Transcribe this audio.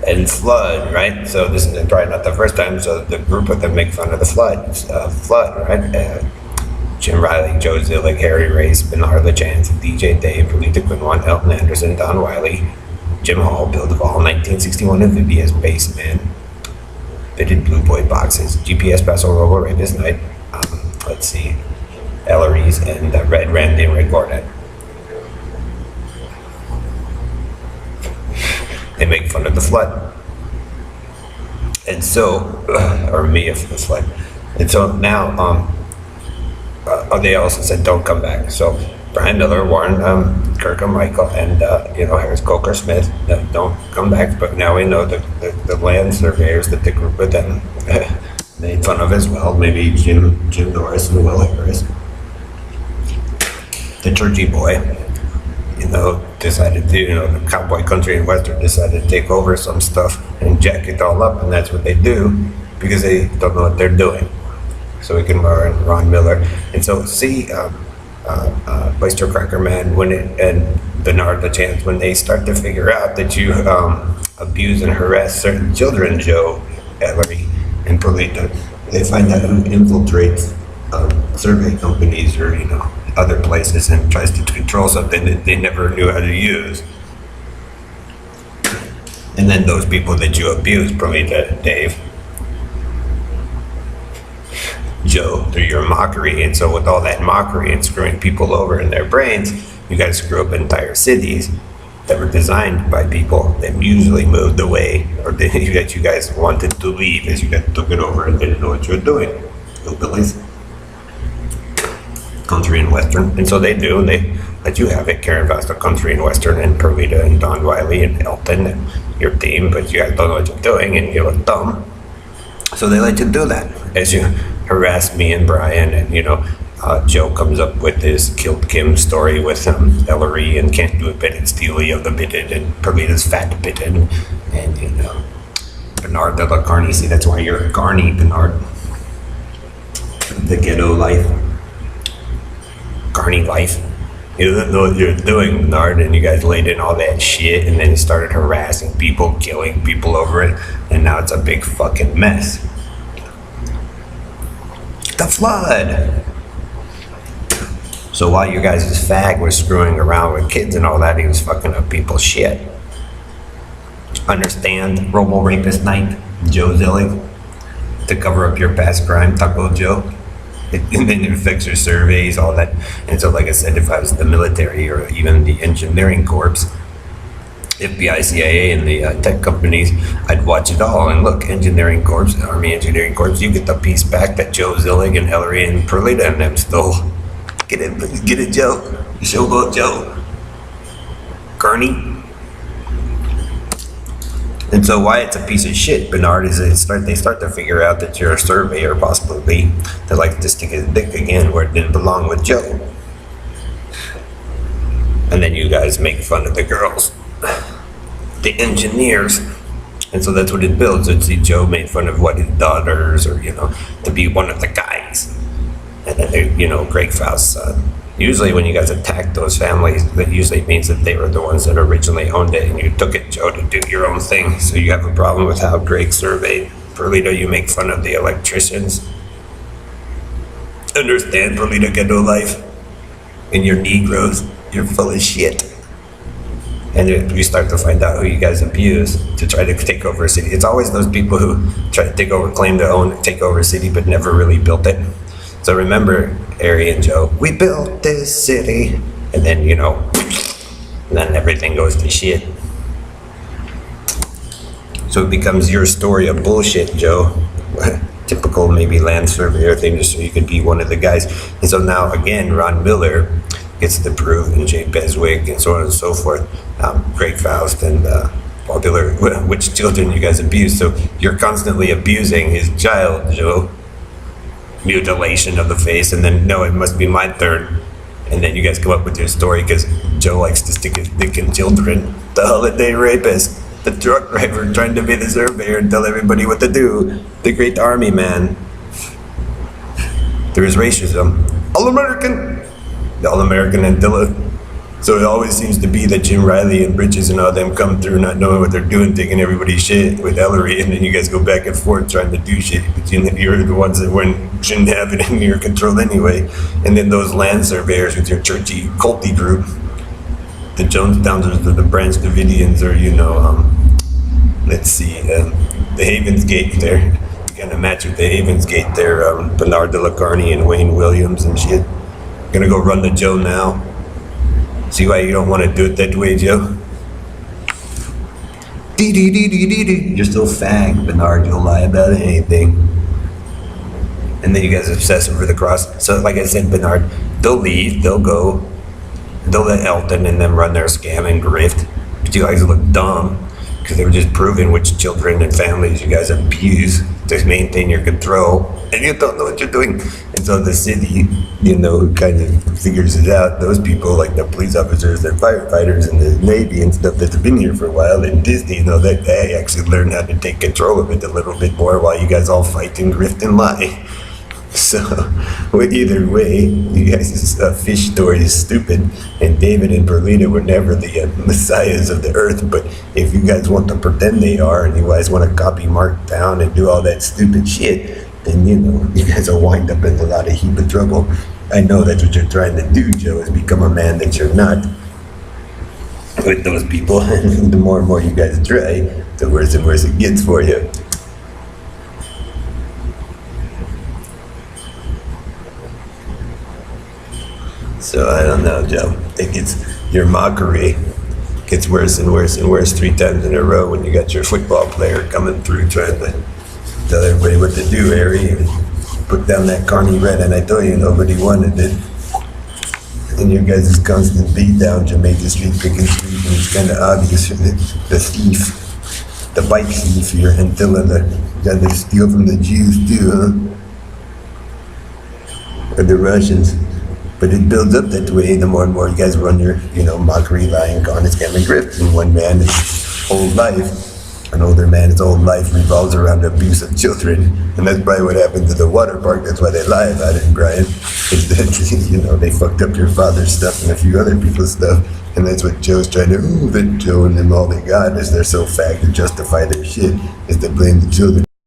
and Flood, right? So this is probably not the first time. So the group of them make fun of the Flood, right? Jim Riley, Joe Zillig, Harry Race, Bernard LaChance, DJ Dave, Rita Quinwan, Elton Anderson, Don Wiley, Jim Hall, Bill Duvall, 1961 amphibious bassman, fitted Blue Boy boxes, GPS Paso Robo Rapist Night, let's see, Ellery's, and Red Randy and Red Gordon. They make fun of the Flood. And so, or me if the Flood. And so now, they also said don't come back. So Brian Miller, Warren Kirkham, Michael, and Harris Coker Smith don't come back. But now we know the land surveyors that the group of them made fun of as well. Maybe Jim Norris and Will Harris, the churchy boy, decided to, the cowboy country and western decided to take over some stuff and jack it all up, and that's what they do because they don't know what they're doing. So we can learn Ron Miller, and so see Oyster Cracker Man and Bernard LaChance, when they start to figure out that you abuse and harass certain children, Joe, Ellery, and Perlita, they find out who infiltrates survey companies or other places and tries to control something that they never knew how to use. And then those people that you abuse, Perlita, Dave, Joe, through your mockery. And so with all that mockery and screwing people over in their brains, you guys screw up entire cities that were designed by people that usually moved away, or that you guys wanted to leave as you guys took it over and didn't know what you were doing. Hillbillies, country and western. And so they do, and they let you have it, Karen Vasta, country and western, and Perlita and Don Wiley and Elton and your team, but you guys don't know what you're doing and you look dumb. So they let you do that as you harass me and Brian, and Joe comes up with this Killed Kim story with Ellery and Can't Do It Bitted, Steely of the Bitted, and Perlita's Fat Bitted, and Bernard de la Carney. See, that's why you're Carney, Bernard. The ghetto life. Carney life. You didn't know what you were doing, Bernard, and you guys laid in all that shit, and then you started harassing people, killing people over it, and now it's a big fucking mess. The Flood. So while you guys' fag was screwing around with kids and all that, he was fucking up people's shit. Understand? Robo Rapist Night, Joe Zillig, to cover up your past crime, Taco Joe. And then you fix your surveys, all that. And so, like I said, if I was the military or even the engineering corps, FBI, CIA, and the tech companies, I'd watch it all. And look, engineering corps, Army engineering corps, you get the piece back that Joe Zillig and Ellery and Perlita and them stole. Get it, Joe. Showboat Joe. Carney. And so why it's a piece of shit, Bernard, is they start to figure out that you're a surveyor, possibly, that likes to stick his dick again where it didn't belong with Joe. And then you guys make fun of the girls, the engineers. And so that's what it builds. It's see Joe made fun of his daughters, or, to be one of the guys. And then, Greg Faust's son. Usually when you guys attack those families, that usually means that they were the ones that originally owned it, and you took it, Joe, to do your own thing. So you have a problem with how Greg surveyed. Perlita, you make fun of the electricians. Understand, Perlita, ghetto life? And your Negroes, you're full of shit. And we start to find out who you guys abuse to try to take over a city. It's always those people who try to claim to take over a city, but never really built it. So remember, Harry and Joe, we built this city, and then, then everything goes to shit. So it becomes your story of bullshit, Joe. Typical maybe land surveyor thing, just so you could be one of the guys. And so now, again, Ron Miller gets to prove, and Jay Beswick, and so on and so forth, Greg Faust, and popular, which children you guys abuse. So you're constantly abusing his child, Joe. Mutilation of the face, and then no, it must be my turn, and then you guys come up with your story because Joe likes to stick his dick in children. The holiday rapist, the truck driver trying to be the surveyor and tell everybody what to do, the great army man. There is racism. All-American, the All-American Antilla So it always seems to be that Jim Riley and Bridges and all them come through not knowing what they're doing, taking everybody's shit with Ellery, and then you guys go back and forth trying to do shit. But you're the ones that shouldn't have it in your control anyway. And then those land surveyors with your churchy, culty group, the Jonestowners or the Branch Davidians, or let's see, the Havens Gate there. Kind of match with the Havens Gate there, Bernard de la Carney and Wayne Williams and shit. Gonna go run to Joe now. See why you don't want to do it that way, Joe? You're so fag, Bernard. You'll lie about anything. And then you guys obsess over the cross. So, like I said, Bernard, they'll leave, they'll go, they'll let Elton and them run their scam and grift. But you guys look dumb because they were just proving which children and families you guys abuse to maintain your control, and you don't know what you're doing. And so the city, who kind of figures it out, those people like the police officers, the firefighters, and the Navy and stuff that's been here for a while, and Disney, that they actually learned how to take control of it a little bit more while you guys all fight and grift and lie. So, well, either way, you guys' fish story is stupid, and David and Perlita were never the messiahs of the earth, but if you guys want to pretend they are, and you guys want to copy Mark Town and do all that stupid shit, then, you guys will wind up in a lot of heap of trouble. I know that's what you're trying to do, Joe, is become a man that you're not with those people, and the more and more you guys try, the worse and worse it gets for you. So I don't know, Joe. I think it's your mockery gets worse and worse and worse 3 times in a row when you got your football player coming through trying to tell everybody what to do, Harry. And put down that Carney Red, and I tell you, nobody wanted it. And your guys' constant beat down Jamaica Street, Pickens Street, and it's kind of obvious the thief, the bike thief here, Antilla, the guy that steal from the Jews too, huh? Or the Russians. But it builds up that way the more and more you guys run your, mockery, lying, con, scam, and grift. And one man is old life, an older man's old life revolves around the abuse of children. And that's probably what happened to the water park. That's why they lie about it, Brian. Is that, they fucked up your father's stuff and a few other people's stuff. And that's what Joe's trying to, that Joe and them all they got is they're so fag to justify their shit, is to blame the children.